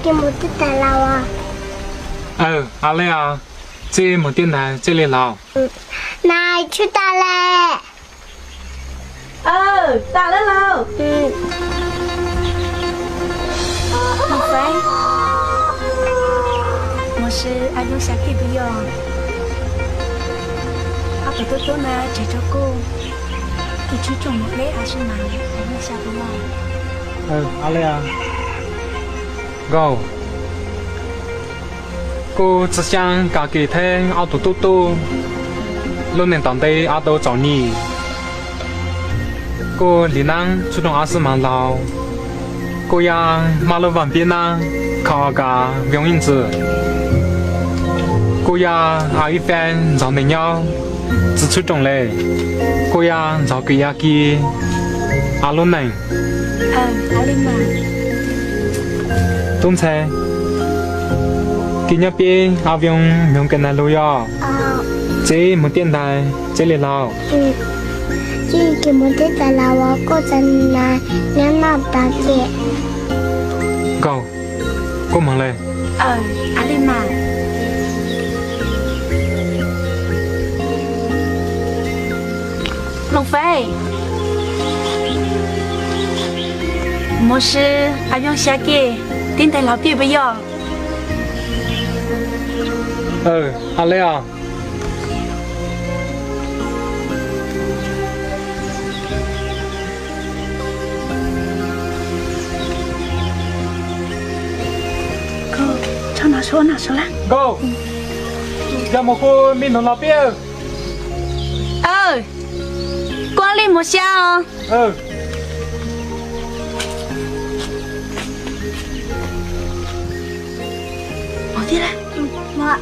给我的带了啊。阿累啊，这没电台这里捞。哪去打嘞？打了喽。莫非我是阿用下给不用？阿不多多呢，这周过，给去种木类还是忙，阿用下不用。阿累啊，go。cô chỉ sang cả kỳ thế ao tụ tụ tụ lúc này tận đây ao đâu找你 cô lý năng chú trọng ao mang lao cô yang mà lo văn biên năng khao cả viễn yên tử cô yang ao一番找你nhau只chú trọng嘞cô yang找个呀kỳ ao lúc này阿里嘛，đúng thế kỳ nhập bên ao viễn viễn cái này luôn ya chế một điện台chế liền lao chị给我的带了啊，过阵来两老大姐。go cô mong lên 阿里嘛，龙飞，我是阿用下给，电台老弟不要。阿累啊唱哪首哪首啦？ go giờ một cô mình nó biết 光临木下哦。我的嘞，我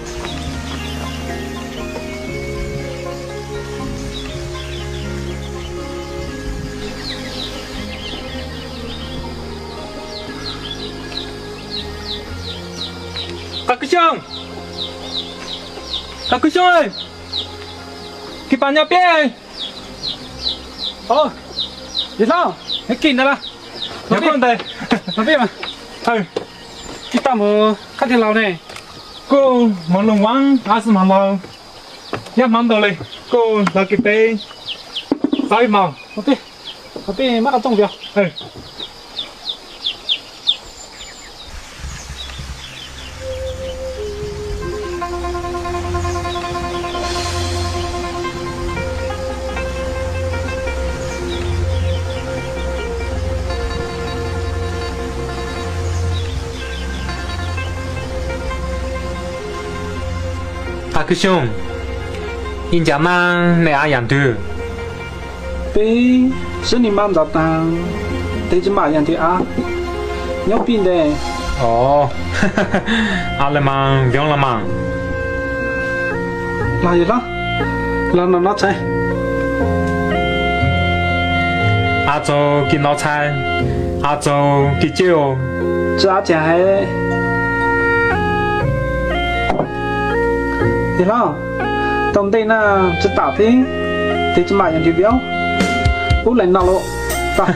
các兄ơi cái bàn nhà biết đi sao cái kín đó là nhà con đây nó biết mà cái tao mà cắt thì lâu này cô mong lòng vắng ai sẽ mong lòng nhá mong đầu này cô là cái bé sao mong ok mắt ở trong việc các兄人家嘛来阿样的bé是你妈找当得这嘛样的啊要变的阿勒嘛用了嘛来了拿菜阿周给脑菜阿周给酒这阿姐还đi lo tổng đây là chỉ tạo thế thì chỉ mày nhận thì béo út lại nào lộ ta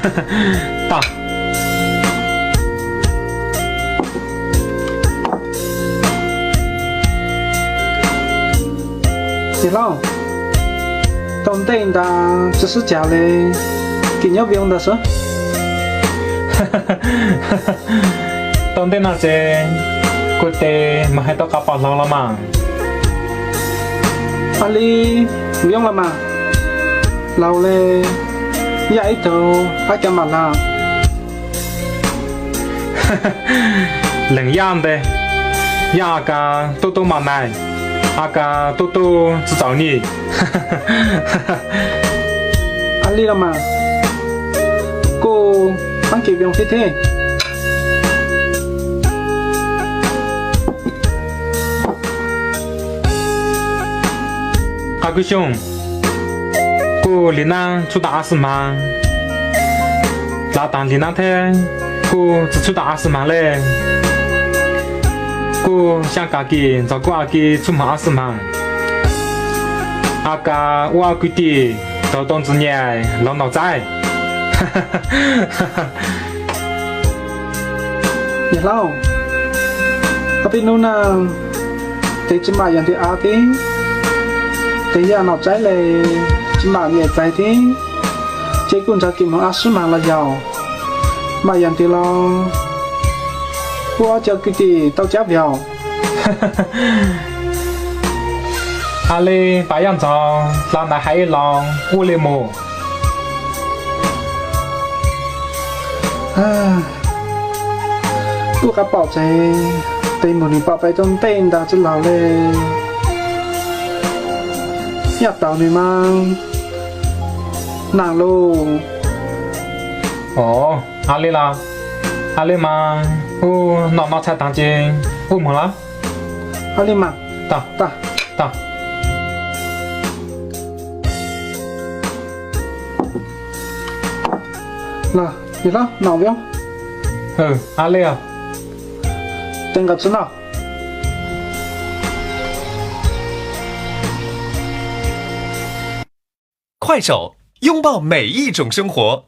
đi lo tổng đây là chỉ是假嘞给你要用的是tổng đây là chế cô tê mà hay tao cặp bảo lâu lắm mà Ali viếng là mà lâu lê dạy tàu ai cho mà làm lần样的呀个多嘛来阿个多只找你Ali là mà cô ăn kịp viếng thế thế các兄cô lý năng chú đã asm mang là tàng lý năng thế cô chỉ chú đã asm mang lên cô sang cả kỳ cho cô kỳ chú mà asm mang cả qua quy tì đầu đông tự nhẹ lòng nào trái đi lâu tin luôn nào thì chỉ mà dành thì thì thì giờ nó trái là chỉ mà nhẹ trái thì chỉ cũng cho kiếm một số mà là giàu mà dành thì lo qua cho cái gì tao chấp vào lê phải ăn cho làm là hay lòng u lê mồ tôi cả bảo chạy tên một người bảo phải trong tên đã chỉ là lê nhặt tàu này mang nàng lô ồ lê là lê mà nó chạy tăng trên mừng lắm lê mà ta ta ta là gì đó nào biết lê à tên gặp số nào 快手，拥抱每一种生活。